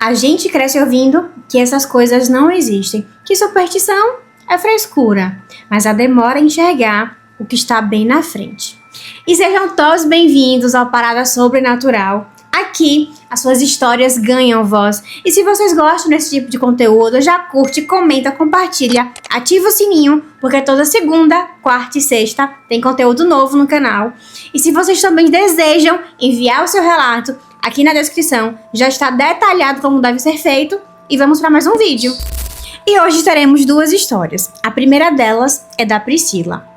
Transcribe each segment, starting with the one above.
A gente cresce ouvindo que essas coisas não existem, que superstição é frescura, mas a demora a enxergar o que está bem na frente. E sejam todos bem-vindos ao Parada Sobrenatural. Aqui, as suas histórias ganham voz. E se vocês gostam desse tipo de conteúdo, já curte, comenta, compartilha, ativa o sininho, porque toda segunda, quarta e sexta tem conteúdo novo no canal. E se vocês também desejam enviar o seu relato, aqui na descrição já está detalhado como deve ser feito. E vamos para mais um vídeo. E hoje teremos duas histórias. A primeira delas é da Priscila.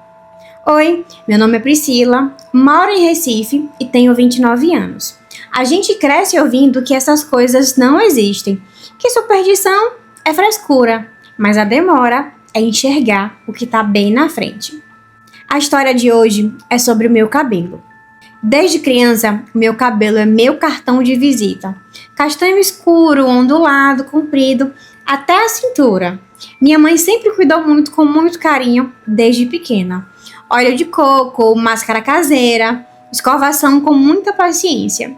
Oi, meu nome é Priscila, moro em Recife e tenho 29 anos. A gente cresce ouvindo que essas coisas não existem, que superstição é frescura, mas a demora é enxergar o que está bem na frente. A história de hoje é sobre o meu cabelo. Desde criança, meu cabelo é meu cartão de visita. Castanho escuro, ondulado, comprido, até a cintura. Minha mãe sempre cuidou muito, com muito carinho, desde pequena. Óleo de coco, máscara caseira, escovação com muita paciência.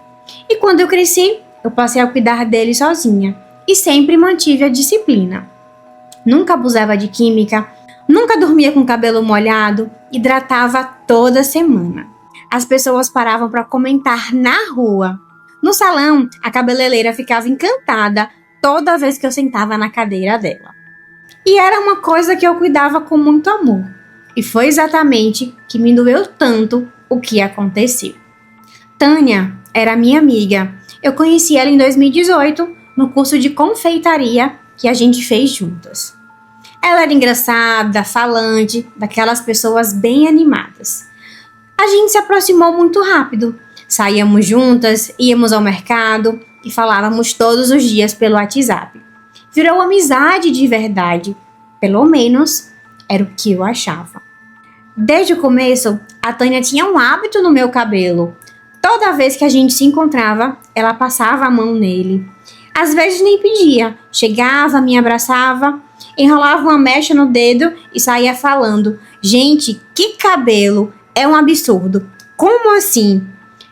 E quando eu cresci, eu passei a cuidar dele sozinha. E sempre mantive a disciplina. Nunca abusava de química, nunca dormia com o cabelo molhado, hidratava toda semana. As pessoas paravam para comentar na rua. No salão, a cabeleireira ficava encantada toda vez que eu sentava na cadeira dela. E era uma coisa que eu cuidava com muito amor. E foi exatamente que me doeu tanto o que aconteceu. Tânia era minha amiga. Eu conheci ela em 2018, no curso de confeitaria que a gente fez juntas. Ela era engraçada, falante, daquelas pessoas bem animadas. A gente se aproximou muito rápido. Saíamos juntas, íamos ao mercado e falávamos todos os dias pelo WhatsApp. Virou amizade de verdade. Pelo menos era o que eu achava. Desde o começo, a Tânia tinha um hábito no meu cabelo. Toda vez que a gente se encontrava, ela passava a mão nele. Às vezes nem pedia. Chegava, me abraçava, enrolava uma mecha no dedo e saía falando: "Gente, que cabelo! É um absurdo. Como assim?"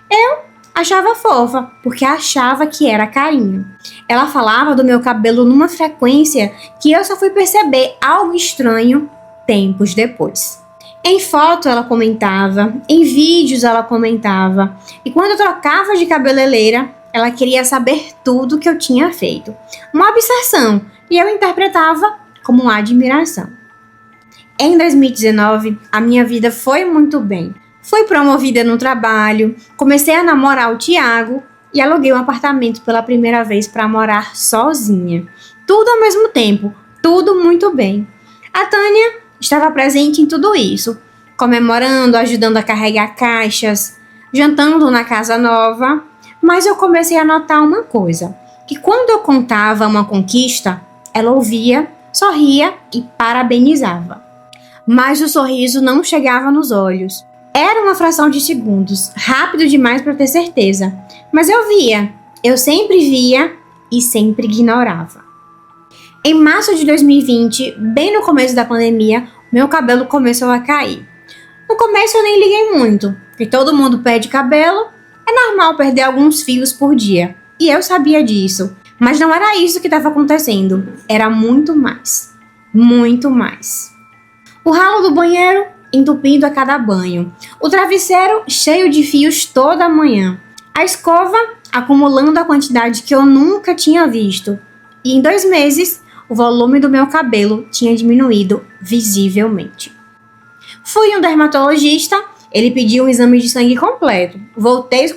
Eu achava fofa, porque achava que era carinho. Ela falava do meu cabelo numa frequência que eu só fui perceber algo estranho tempos depois. Em foto ela comentava, em vídeos ela comentava, e quando eu trocava de cabeleireira, ela queria saber tudo que eu tinha feito. Uma obsessão, e eu interpretava como uma admiração. Em 2019, a minha vida foi muito bem. Fui promovida no trabalho, comecei a namorar o Thiago e aluguei um apartamento pela primeira vez para morar sozinha. Tudo ao mesmo tempo, tudo muito bem. A Tânia estava presente em tudo isso, comemorando, ajudando a carregar caixas, jantando na casa nova, mas eu comecei a notar uma coisa, que quando eu contava uma conquista, ela ouvia, sorria e parabenizava. Mas o sorriso não chegava nos olhos. Era uma fração de segundos, rápido demais para ter certeza, mas eu sempre via e sempre ignorava. Em março de 2020, bem no começo da pandemia, meu cabelo começou a cair. No começo eu nem liguei muito, porque todo mundo perde cabelo, é normal perder alguns fios por dia. E eu sabia disso, mas não era isso que estava acontecendo, era muito mais. Muito mais. O ralo do banheiro entupindo a cada banho, o travesseiro cheio de fios toda manhã, a escova acumulando a quantidade que eu nunca tinha visto. E em 2 meses, o volume do meu cabelo tinha diminuído visivelmente. Fui em um dermatologista, ele pediu um exame de sangue completo. Voltei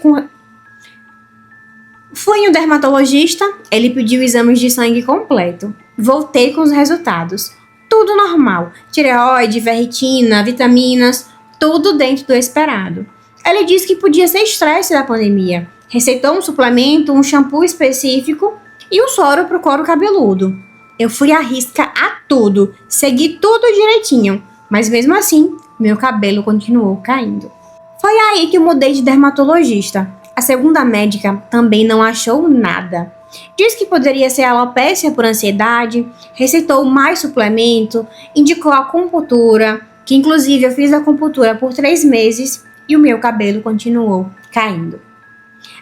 com os resultados. Tudo normal, tireoide, ferritina, vitaminas, tudo dentro do esperado. Ele disse que podia ser estresse da pandemia. Receitou um suplemento, um shampoo específico e um soro para o couro cabeludo. Eu fui à risca a tudo, segui tudo direitinho, mas mesmo assim, meu cabelo continuou caindo. Foi aí que eu mudei de dermatologista. A segunda médica também não achou nada. Disse que poderia ser alopecia por ansiedade, receitou mais suplemento, indicou a acupuntura, que inclusive eu fiz a acupuntura por 3 meses e o meu cabelo continuou caindo.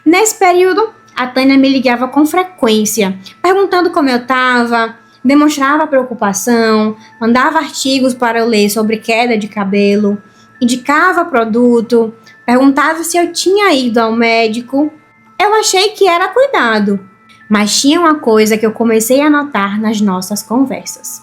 Nesse período, a Tânia me ligava com frequência, perguntando como eu estava, demonstrava preocupação, mandava artigos para eu ler sobre queda de cabelo, indicava produto, perguntava se eu tinha ido ao médico. Eu achei que era cuidado, mas tinha uma coisa que eu comecei a notar nas nossas conversas.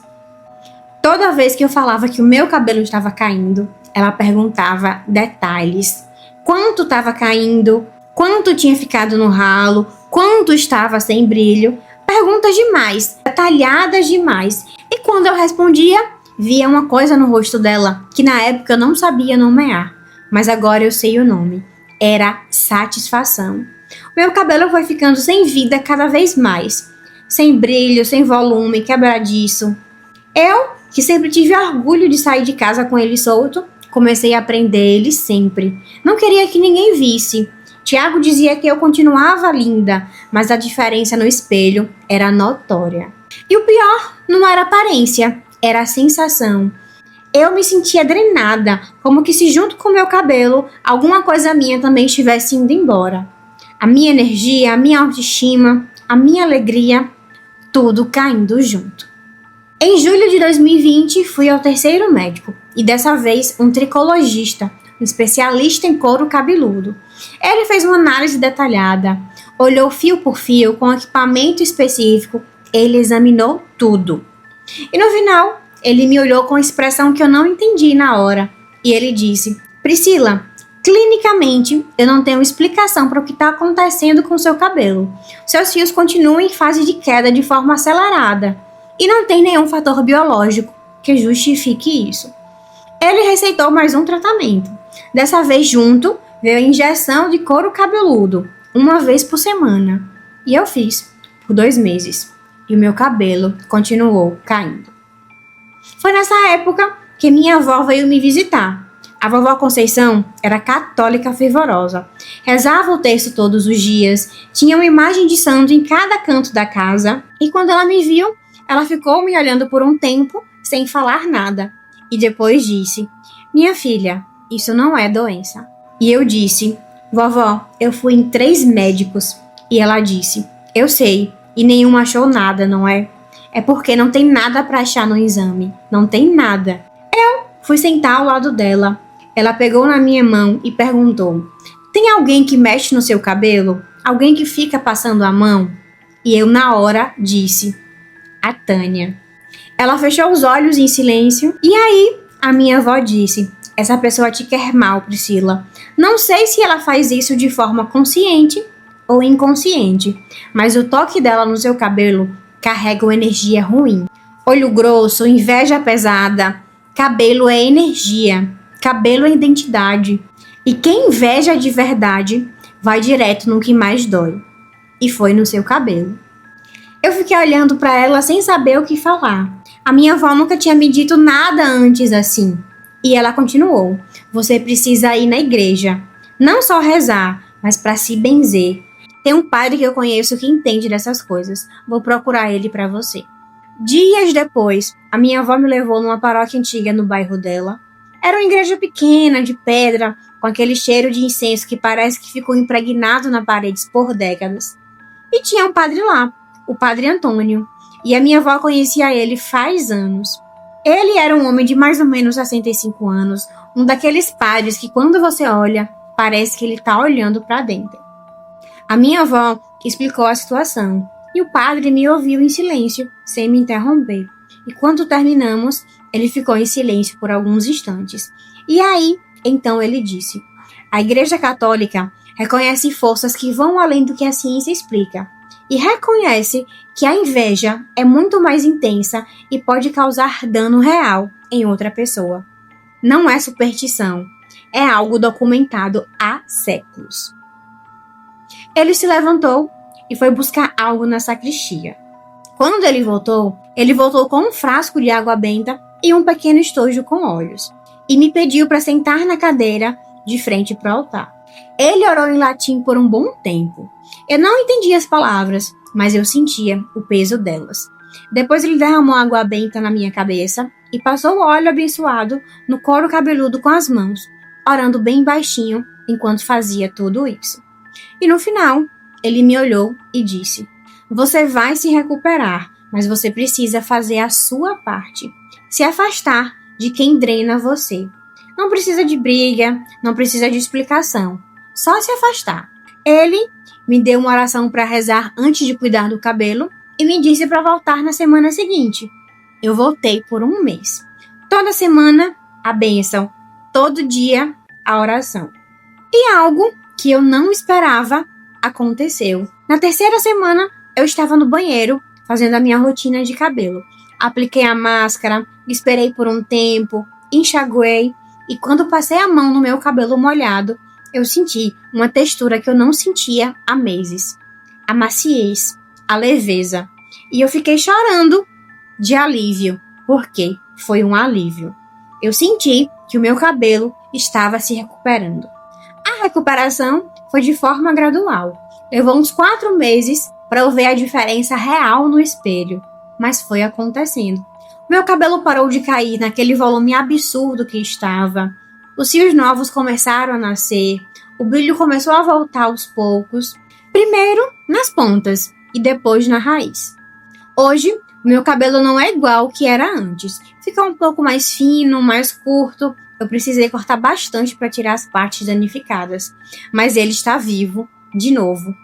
Toda vez que eu falava que o meu cabelo estava caindo, ela perguntava detalhes. Quanto estava caindo, quanto tinha ficado no ralo, quanto estava sem brilho. Perguntas demais, detalhadas demais. E quando eu respondia, via uma coisa no rosto dela, que na época eu não sabia nomear, mas agora eu sei o nome. Era satisfação. O meu cabelo foi ficando sem vida cada vez mais. Sem brilho, sem volume, quebradiço. Eu, que sempre tive orgulho de sair de casa com ele solto, comecei a prender ele sempre. Não queria que ninguém visse. Tiago dizia que eu continuava linda, mas a diferença no espelho era notória. E o pior não era a aparência, era a sensação. Eu me sentia drenada, como que se junto com meu cabelo, alguma coisa minha também estivesse indo embora. A minha energia, a minha autoestima, a minha alegria, tudo caindo junto. Em julho de 2020, fui ao terceiro médico, e dessa vez um tricologista, um especialista em couro cabeludo. Ele fez uma análise detalhada, olhou fio por fio com equipamento específico, ele examinou tudo. E no final, ele me olhou com expressão que eu não entendi na hora, e ele disse: Priscila, clinicamente, eu não tenho explicação para o que está acontecendo com seu cabelo. Seus fios continuam em fase de queda de forma acelerada. E não tem nenhum fator biológico que justifique isso. Ele receitou mais um tratamento. Dessa vez junto, veio a injeção de couro cabeludo, uma vez por semana. E eu fiz, por 2 meses. E o meu cabelo continuou caindo. Foi nessa época que minha avó veio me visitar. A vovó Conceição era católica fervorosa. Rezava o terço todos os dias, tinha uma imagem de santo em cada canto da casa. E quando ela me viu, ela ficou me olhando por um tempo, sem falar nada. E depois disse: Minha filha, isso não é doença. E eu disse: Vovó, eu fui em 3 médicos. E ela disse: Eu sei, e nenhum achou nada, não é? É porque não tem nada para achar no exame. Não tem nada. Eu fui sentar ao lado dela. Ela pegou na minha mão e perguntou: Tem alguém que mexe no seu cabelo? Alguém que fica passando a mão? E eu, na hora, disse: A Tânia. Ela fechou os olhos em silêncio. E aí, a minha avó disse: Essa pessoa te quer mal, Priscila. Não sei se ela faz isso de forma consciente ou inconsciente, mas o toque dela no seu cabelo carrega uma energia ruim. Olho grosso, inveja pesada. Cabelo é energia. Cabelo é identidade. E quem inveja de verdade vai direto no que mais dói. E foi no seu cabelo. Eu fiquei olhando para ela sem saber o que falar. A minha avó nunca tinha me dito nada antes assim. E ela continuou: Você precisa ir na igreja. Não só rezar, mas para se benzer. Tem um padre que eu conheço que entende dessas coisas. Vou procurar ele para você. Dias depois, a minha avó me levou numa paróquia antiga no bairro dela. Era uma igreja pequena, de pedra, com aquele cheiro de incenso que parece que ficou impregnado nas paredes por décadas. E tinha um padre lá, o Padre Antônio, e a minha avó conhecia ele faz anos. Ele era um homem de mais ou menos 65 anos, um daqueles padres que quando você olha, parece que ele está olhando para dentro. A minha avó explicou a situação, e o padre me ouviu em silêncio, sem me interromper. E quando terminamos, ele ficou em silêncio por alguns instantes. E aí, então ele disse: A Igreja Católica reconhece forças que vão além do que a ciência explica. E reconhece que a inveja é muito mais intensa e pode causar dano real em outra pessoa. Não é superstição, é algo documentado há séculos. Ele se levantou e foi buscar algo na sacristia. Quando ele voltou com um frasco de água benta e um pequeno estojo com óleos, e me pediu para sentar na cadeira de frente para o altar. Ele orou em latim por um bom tempo. Eu não entendia as palavras, mas eu sentia o peso delas. Depois ele derramou água benta na minha cabeça e passou o óleo abençoado no couro cabeludo com as mãos, orando bem baixinho enquanto fazia tudo isso. E no final, ele me olhou e disse: "Você vai se recuperar, mas você precisa fazer a sua parte. Se afastar de quem drena você. Não precisa de briga, não precisa de explicação. Só se afastar." Ele me deu uma oração para rezar antes de cuidar do cabelo e me disse para voltar na semana seguinte. Eu voltei por um mês. Toda semana, a bênção. Todo dia, a oração. E algo que eu não esperava aconteceu. Na terceira semana, eu estava no banheiro fazendo a minha rotina de cabelo. Apliquei a máscara, esperei por um tempo, enxaguei e quando passei a mão no meu cabelo molhado, eu senti uma textura que eu não sentia há meses. A maciez, a leveza. E eu fiquei chorando de alívio, porque foi um alívio. Eu senti que o meu cabelo estava se recuperando. A recuperação foi de forma gradual. Levou uns 4 meses para eu ver a diferença real no espelho, mas foi acontecendo. Meu cabelo parou de cair naquele volume absurdo que estava. Os fios novos começaram a nascer. O brilho começou a voltar aos poucos. Primeiro nas pontas e depois na raiz. Hoje, o meu cabelo não é igual ao que era antes. Fica um pouco mais fino, mais curto. Eu precisei cortar bastante para tirar as partes danificadas. Mas ele está vivo, de novo.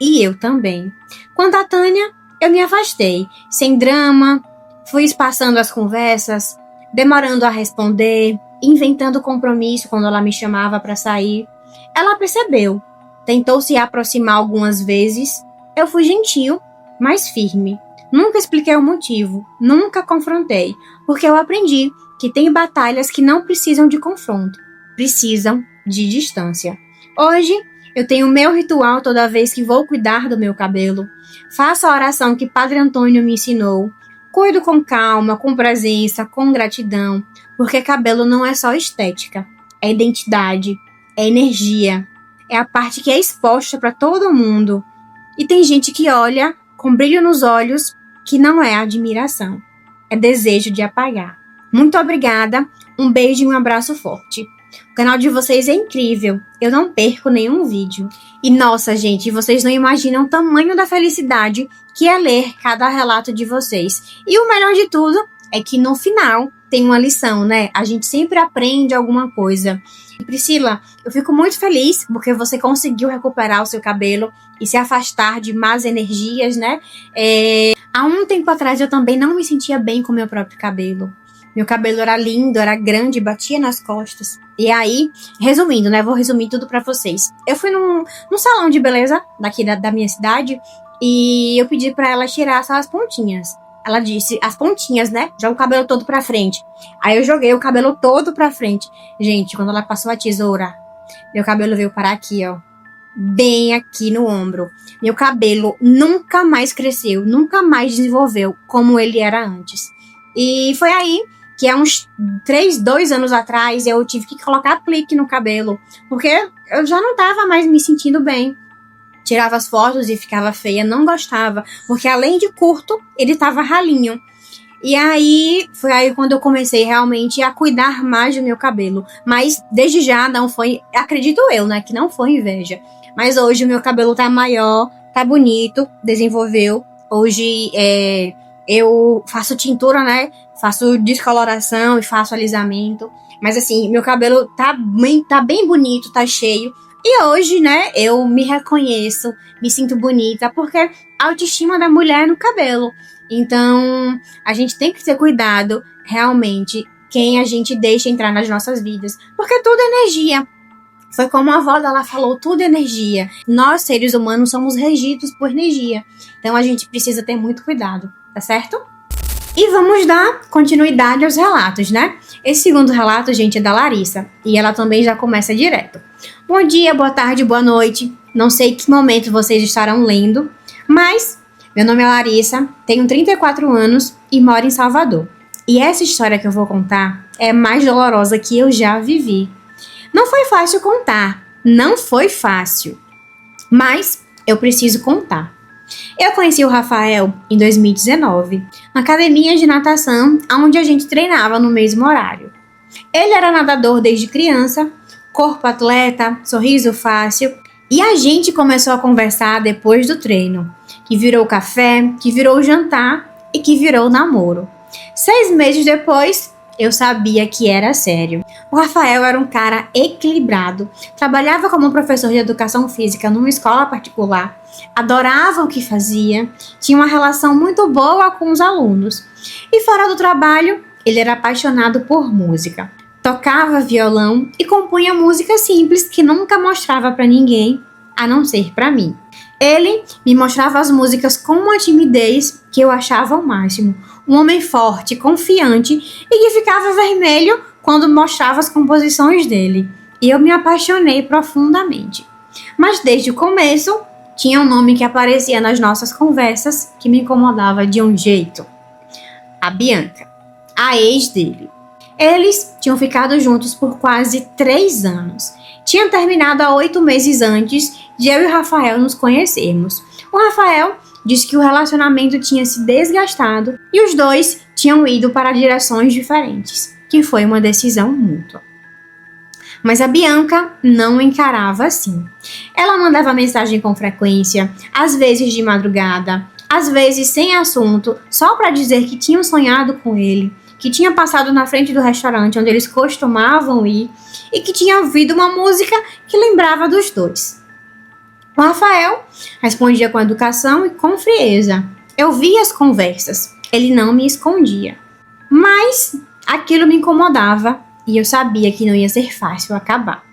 E eu também. Quanto a Tânia, eu me afastei. Sem drama, fui espaçando as conversas, demorando a responder, inventando compromisso quando ela me chamava para sair. Ela percebeu. Tentou se aproximar algumas vezes. Eu fui gentil, mas firme. Nunca expliquei o motivo, nunca confrontei, porque eu aprendi que tem batalhas que não precisam de confronto, precisam de distância. Hoje, eu tenho o meu ritual toda vez que vou cuidar do meu cabelo. Faço a oração que Padre Antônio me ensinou. Cuido com calma, com presença, com gratidão, porque cabelo não é só estética, é identidade, é energia, é a parte que é exposta para todo mundo. E tem gente que olha com brilho nos olhos, que não é admiração, é desejo de apagar. Muito obrigada, um beijo e um abraço forte. O canal de vocês é incrível, eu não perco nenhum vídeo. E nossa, gente, vocês não imaginam o tamanho da felicidade que é ler cada relato de vocês. E o melhor de tudo é que no final tem uma lição, né? A gente sempre aprende alguma coisa. E Priscila, eu fico muito feliz porque você conseguiu recuperar o seu cabelo e se afastar de más energias, né? Há um tempo atrás eu também não me sentia bem com meu próprio cabelo. Meu cabelo era lindo, era grande, batia nas costas. E aí, resumindo, né? Vou resumir tudo pra vocês. Eu fui num salão de beleza daqui da minha cidade e eu pedi pra ela tirar só as pontinhas. Ela disse, as pontinhas, né? Joga o cabelo todo pra frente. Aí eu joguei o cabelo todo pra frente. Gente, quando ela passou a tesoura, meu cabelo veio parar aqui, ó. Bem aqui no ombro. Meu cabelo nunca mais cresceu, nunca mais desenvolveu como ele era antes. E foi aí que há uns 2 anos atrás eu tive que colocar aplique no cabelo, porque eu já não tava mais me sentindo bem. Tirava as fotos e ficava feia, não gostava, porque além de curto, ele tava ralinho. E aí, foi aí quando eu comecei realmente a cuidar mais do meu cabelo. Mas desde já não foi, acredito eu, né, que não foi inveja. Mas hoje o meu cabelo tá maior, tá bonito, desenvolveu. Hoje eu faço tintura, né, faço descoloração e faço alisamento. Mas assim, meu cabelo tá bem bonito, tá cheio. E hoje, né, eu me reconheço, me sinto bonita, porque a autoestima da mulher é no cabelo. Então, a gente tem que ter cuidado, realmente, quem a gente deixa entrar nas nossas vidas. Porque tudo é energia. Foi como a avó dela falou, tudo é energia. Nós, seres humanos, somos regidos por energia. Então, a gente precisa ter muito cuidado, tá certo? E vamos dar continuidade aos relatos, né? Esse segundo relato, gente, é da Larissa. E ela também já começa direto. Bom dia, boa tarde, boa noite. Não sei que momento vocês estarão lendo, mas meu nome é Larissa, tenho 34 anos e moro em Salvador. E essa história que eu vou contar é a mais dolorosa que eu já vivi. Não foi fácil contar, não foi fácil, mas eu preciso contar. Eu conheci o Rafael em 2019, na academia de natação, onde a gente treinava no mesmo horário. Ele era nadador desde criança, corpo atleta, sorriso fácil, E a gente começou a conversar depois do treino, que virou café, que virou jantar e que virou namoro. 6 meses depois, eu sabia que era sério. O Rafael era um cara equilibrado, trabalhava como professor de educação física numa escola particular, adorava o que fazia, tinha uma relação muito boa com os alunos. E fora do trabalho, ele era apaixonado por música. Tocava violão e compunha música simples que nunca mostrava para ninguém, a não ser para mim. Ele me mostrava as músicas com uma timidez que eu achava o máximo. Um homem forte, confiante e que ficava vermelho quando mostrava as composições dele. E eu me apaixonei profundamente. Mas desde o começo, tinha um nome que aparecia nas nossas conversas que me incomodava de um jeito. A Bianca, a ex dele. Eles tinham ficado juntos por quase 3 anos. Tinha terminado há 8 meses antes de eu e o Rafael nos conhecermos. O Rafael disse que o relacionamento tinha se desgastado e os dois tinham ido para direções diferentes, que foi uma decisão mútua. Mas a Bianca não encarava assim. Ela mandava mensagem com frequência, às vezes de madrugada, às vezes sem assunto, só para dizer que tinham sonhado com ele, que tinha passado na frente do restaurante onde eles costumavam ir e que tinha ouvido uma música que lembrava dos dois. O Rafael respondia com educação e com frieza. Eu via as conversas, ele não me escondia. Mas aquilo me incomodava e eu sabia que não ia ser fácil acabar.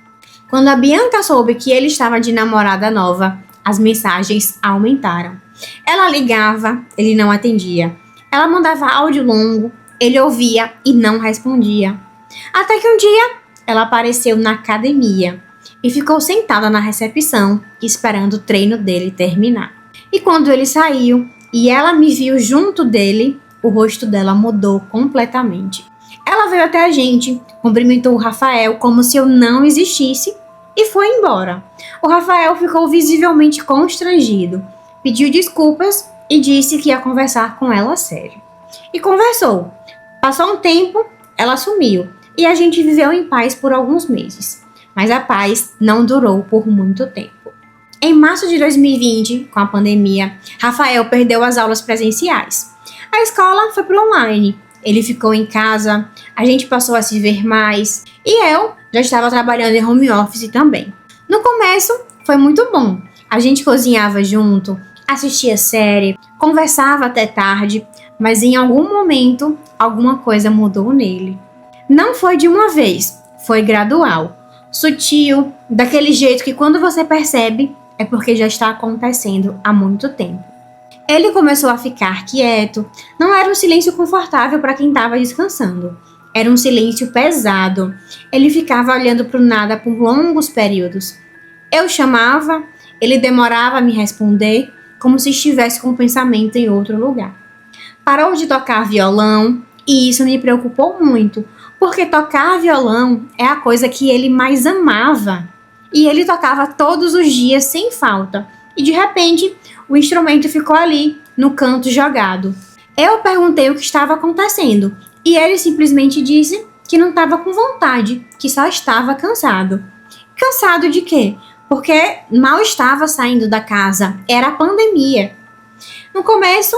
Quando a Bianca soube que ele estava de namorada nova, as mensagens aumentaram. Ela ligava, ele não atendia. Ela mandava áudio longo, ele ouvia e não respondia. Até que um dia, ela apareceu na academia e ficou sentada na recepção, esperando o treino dele terminar. E quando ele saiu e ela me viu junto dele, o rosto dela mudou completamente. Ela veio até a gente, cumprimentou o Rafael como se eu não existisse e foi embora. O Rafael ficou visivelmente constrangido, pediu desculpas e disse que ia conversar com ela a sério. E conversou. Passou um tempo, ela sumiu e a gente viveu em paz por alguns meses. Mas a paz não durou por muito tempo. Em março de 2020, com a pandemia, Rafael perdeu as aulas presenciais. A escola foi para online. Ele ficou em casa, a gente passou a se ver mais e eu já estava trabalhando em home office também. No começo, foi muito bom. A gente cozinhava junto, assistia série, conversava até tarde, mas em algum momento, alguma coisa mudou nele. Não foi de uma vez, foi gradual, sutil, daquele jeito que quando você percebe, é porque já está acontecendo há muito tempo. Ele começou a ficar quieto, não era um silêncio confortável para quem estava descansando, era um silêncio pesado. Ele ficava olhando para o nada por longos períodos. Eu chamava, ele demorava a me responder, como se estivesse com o pensamento em outro lugar. Parou de tocar violão e isso me preocupou muito, porque tocar violão é a coisa que ele mais amava. E ele tocava todos os dias sem falta. E de repente, o instrumento ficou ali, no canto jogado. Eu perguntei o que estava acontecendo e ele simplesmente disse que não estava com vontade, que só estava cansado. Cansado de quê? Porque mal estava saindo da casa, era a pandemia. No começo,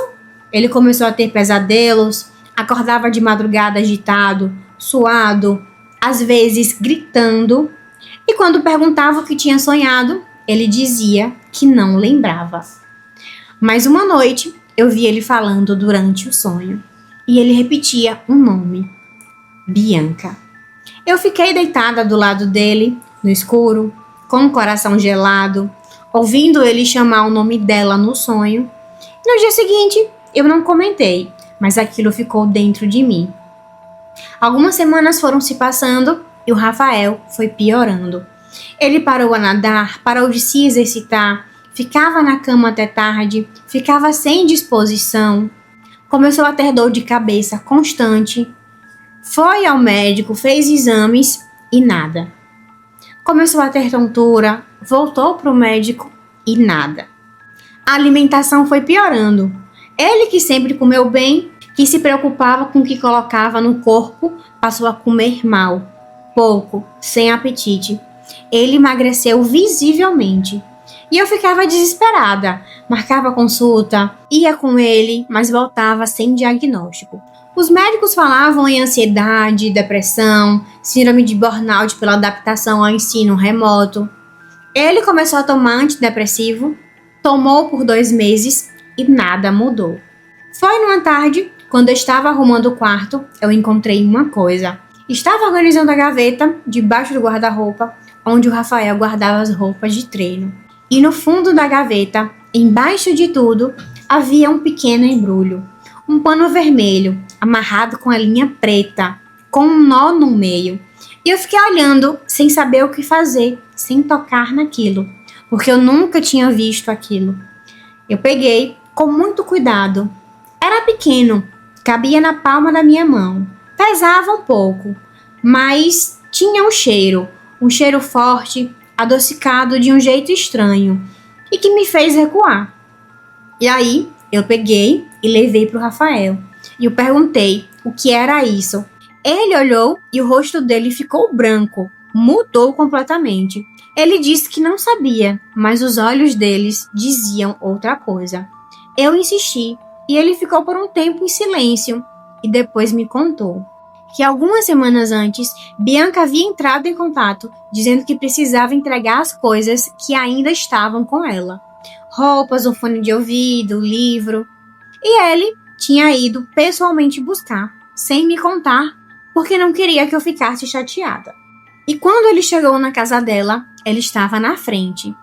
ele começou a ter pesadelos, acordava de madrugada agitado, suado, às vezes gritando. E quando perguntava o que tinha sonhado, ele dizia que não lembrava. Mas uma noite, eu vi ele falando durante o sonho. E ele repetia um nome. Bianca. Eu fiquei deitada do lado dele, no escuro, com o coração gelado, ouvindo ele chamar o nome dela no sonho. No dia seguinte, eu não comentei, mas aquilo ficou dentro de mim. Algumas semanas foram se passando e o Rafael foi piorando. Ele parou a nadar, parou de se exercitar, ficava na cama até tarde, ficava sem disposição, começou a ter dor de cabeça constante, foi ao médico, fez exames e nada. Começou a ter tontura, voltou para o médico e nada. A alimentação foi piorando. Ele, que sempre comeu bem, que se preocupava com o que colocava no corpo, passou a comer mal, pouco, sem apetite. ele emagreceu visivelmente. E eu ficava desesperada. Marcava consulta, ia com ele, mas voltava sem diagnóstico. Os médicos falavam em ansiedade, depressão, síndrome de burnout pela adaptação ao ensino remoto. Ele começou a tomar antidepressivo, tomou por 2 meses e nada mudou. Foi numa tarde, quando eu estava arrumando o quarto, eu encontrei uma coisa. Estava organizando a gaveta debaixo do guarda-roupa, onde o Rafael guardava as roupas de treino. E no fundo da gaveta, embaixo de tudo, havia um pequeno embrulho. Um pano vermelho, amarrado com a linha preta, com um nó no meio. E eu fiquei olhando, sem saber o que fazer, sem tocar naquilo, porque eu nunca tinha visto aquilo. Eu peguei com muito cuidado. Era pequeno, cabia na palma da minha mão. Pesava um pouco, mas tinha um cheiro forte, adocicado de um jeito estranho, e que me fez recuar. E aí, eu peguei e levei para o Rafael. E eu perguntei o que era isso. Ele olhou e o rosto dele ficou branco, mudou completamente. Ele disse que não sabia, mas os olhos deles diziam outra coisa. Eu insisti e ele ficou por um tempo em silêncio e depois me contou que algumas semanas antes, Bianca havia entrado em contato dizendo que precisava entregar as coisas que ainda estavam com ela. Roupas, um fone de ouvido, livro. E ele tinha ido pessoalmente buscar, sem me contar, porque não queria que eu ficasse chateada. E quando ele chegou na casa dela, ela estava na frente.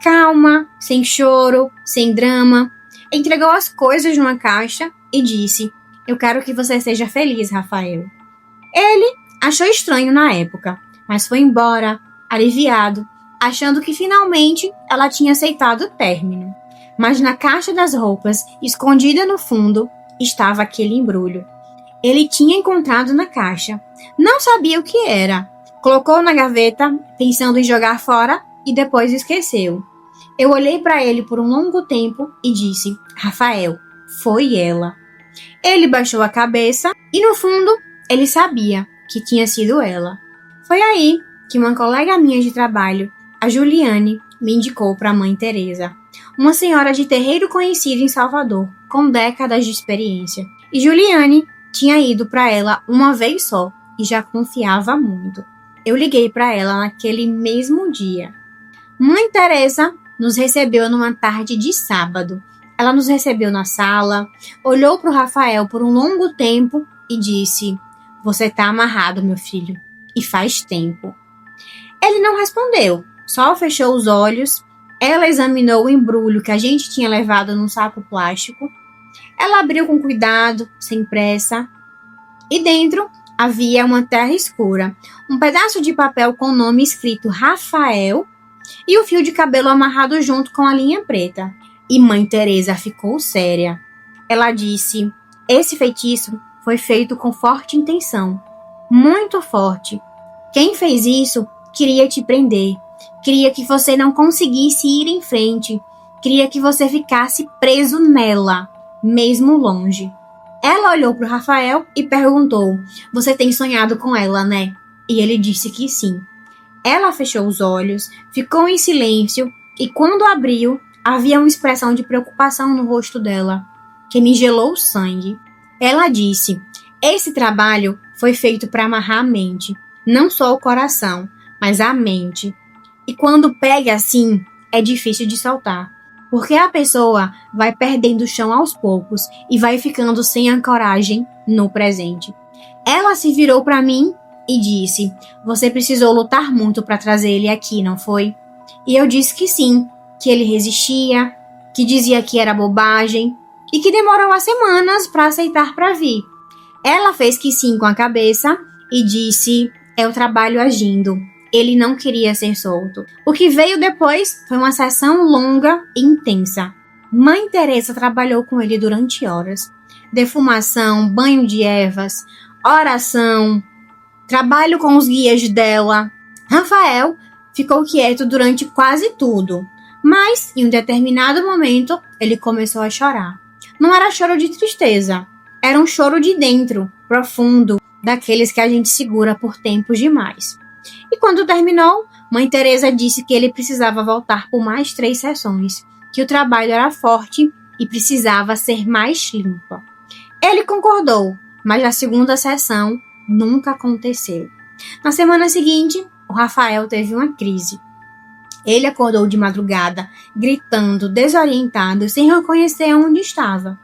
Calma, sem choro, sem drama, entregou as coisas numa caixa e disse: "Eu quero que você seja feliz, Rafael." Ele achou estranho na época, mas foi embora, aliviado, achando que finalmente ela tinha aceitado o término. Mas na caixa das roupas, escondida no fundo, estava aquele embrulho. Ele tinha encontrado na caixa. Não sabia o que era. Colocou na gaveta, pensando em jogar fora, e depois esqueceu. Eu olhei para ele por um longo tempo e disse: "Rafael, foi ela." Ele baixou a cabeça e, no fundo, ele sabia que tinha sido ela. Foi aí que uma colega minha de trabalho, a Juliane, me indicou para a mãe Teresa, uma senhora de terreiro conhecida em Salvador, com décadas de experiência. E Juliane tinha ido para ela uma vez só e já confiava muito. Eu liguei para ela naquele mesmo dia. Mãe Teresa nos recebeu numa tarde de sábado. Ela nos recebeu na sala, olhou para o Rafael por um longo tempo e disse: "Você tá amarrado, meu filho, e faz tempo." Ele não respondeu, só fechou os olhos. Ela examinou o embrulho que a gente tinha levado num saco plástico. Ela abriu com cuidado, sem pressa, e dentro havia uma terra escura, um pedaço de papel com o nome escrito Rafael e o fio de cabelo amarrado junto com a linha preta. E mãe Teresa ficou séria. Ela disse: "Esse feitiço foi feito com forte intenção, muito forte. Quem fez isso queria te prender, queria que você não conseguisse ir em frente, queria que você ficasse preso nela, mesmo longe." Ela olhou para o Rafael e perguntou: "Você tem sonhado com ela, né?" E ele disse que sim. Ela fechou os olhos, ficou em silêncio e quando abriu, havia uma expressão de preocupação no rosto dela, que me gelou o sangue. Ela disse: "Esse trabalho foi feito para amarrar a mente, não só o coração, mas a mente. E quando pega assim, é difícil de soltar, porque a pessoa vai perdendo o chão aos poucos e vai ficando sem ancoragem no presente." Ela se virou para mim e disse: "Você precisou lutar muito para trazer ele aqui, não foi?" E eu disse que sim, que ele resistia, que dizia que era bobagem e que demorou as semanas para aceitar para vir. Ela fez que sim com a cabeça e disse: "É o trabalho agindo. Ele não queria ser solto." O que veio depois foi uma sessão longa e intensa. Mãe Teresa trabalhou com ele durante horas. Defumação, banho de ervas, oração, trabalho com os guias dela. Rafael ficou quieto durante quase tudo, mas em um determinado momento ele começou a chorar. Não era choro de tristeza, era um choro de dentro, profundo, daqueles que a gente segura por tempos demais. E quando terminou, Mãe Teresa disse que ele precisava voltar por mais 3 sessões, que o trabalho era forte e precisava ser mais limpa. Ele concordou, mas a segunda sessão nunca aconteceu. Na semana seguinte, o Rafael teve uma crise. Ele acordou de madrugada, gritando, desorientado, sem reconhecer onde estava.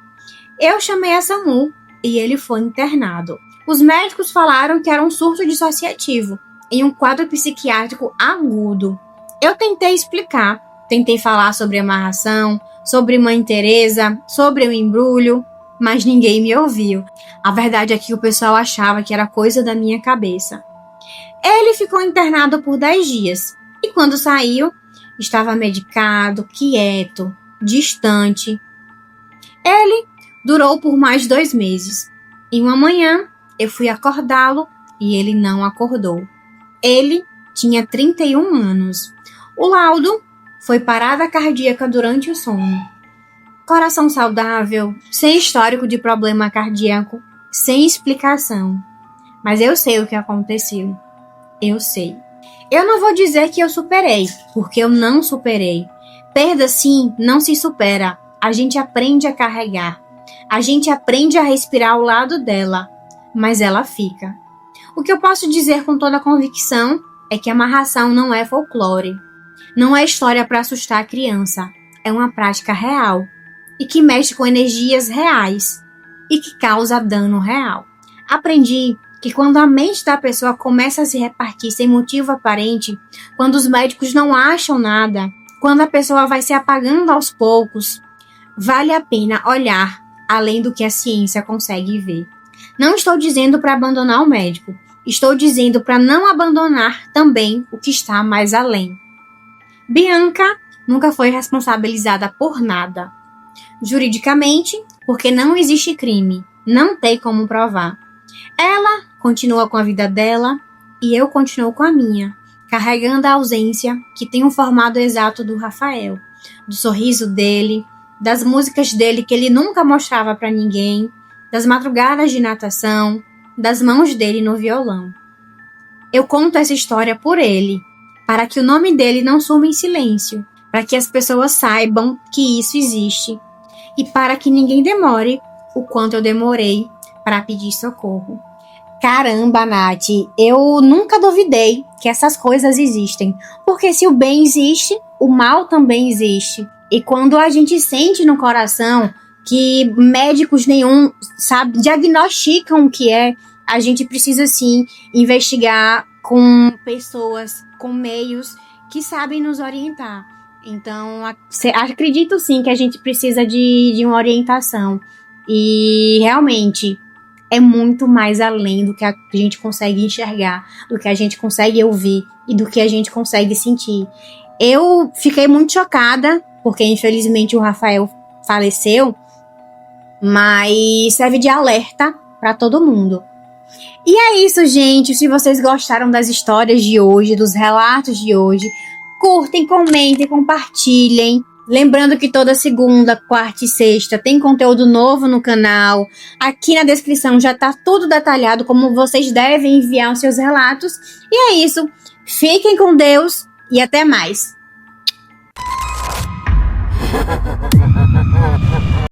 Eu chamei a SAMU e ele foi internado. Os médicos falaram que era um surto dissociativo em um quadro psiquiátrico agudo. Eu tentei explicar, tentei falar sobre amarração, sobre Mãe Teresa, sobre o embrulho, mas ninguém me ouviu. A verdade é que o pessoal achava que era coisa da minha cabeça. Ele ficou internado por 10 dias e quando saiu, estava medicado, quieto, distante. Ele durou por mais 2 meses. Em uma manhã, eu fui acordá-lo e ele não acordou. Ele tinha 31 anos. O laudo foi parada cardíaca durante o sono. Coração saudável, sem histórico de problema cardíaco, sem explicação. Mas eu sei o que aconteceu. Eu sei. Eu não vou dizer que eu superei, porque eu não superei. Perda, sim, não se supera. A gente aprende a carregar. A gente aprende a respirar ao lado dela, mas ela fica. O que eu posso dizer com toda convicção é que a amarração não é folclore. Não é história para assustar a criança. É uma prática real e que mexe com energias reais e que causa dano real. Aprendi que quando a mente da pessoa começa a se repartir sem motivo aparente, quando os médicos não acham nada, quando a pessoa vai se apagando aos poucos, vale a pena olhar além do que a ciência consegue ver. Não estou dizendo para abandonar o médico, estou dizendo para não abandonar também o que está mais além. Bianca nunca foi responsabilizada por nada. Juridicamente, porque não existe crime, não tem como provar. Ela continua com a vida dela e eu continuo com a minha, carregando a ausência que tem um formato exato do Rafael, do sorriso dele, das músicas dele que ele nunca mostrava para ninguém, das madrugadas de natação, das mãos dele no violão. Eu conto essa história por ele, para que o nome dele não suma em silêncio, para que as pessoas saibam que isso existe e para que ninguém demore o quanto eu demorei para pedir socorro. Caramba, Nath, eu nunca duvidei que essas coisas existem, porque se o bem existe, o mal também existe. E quando a gente sente no coração que médicos nenhum diagnosticam o que é, a gente precisa sim investigar com pessoas, com meios que sabem nos orientar. Então, acredito sim que a gente precisa de uma orientação. E realmente é muito mais além do que a gente consegue enxergar, do que a gente consegue ouvir e do que a gente consegue sentir. Eu fiquei muito chocada, porque infelizmente o Rafael faleceu, mas serve de alerta para todo mundo. E é isso, gente. Se vocês gostaram das histórias de hoje, dos relatos de hoje, curtem, comentem, compartilhem. Lembrando que toda segunda, quarta e sexta tem conteúdo novo no canal. Aqui na descrição já tá tudo detalhado como vocês devem enviar os seus relatos. E é isso. Fiquem com Deus e até mais.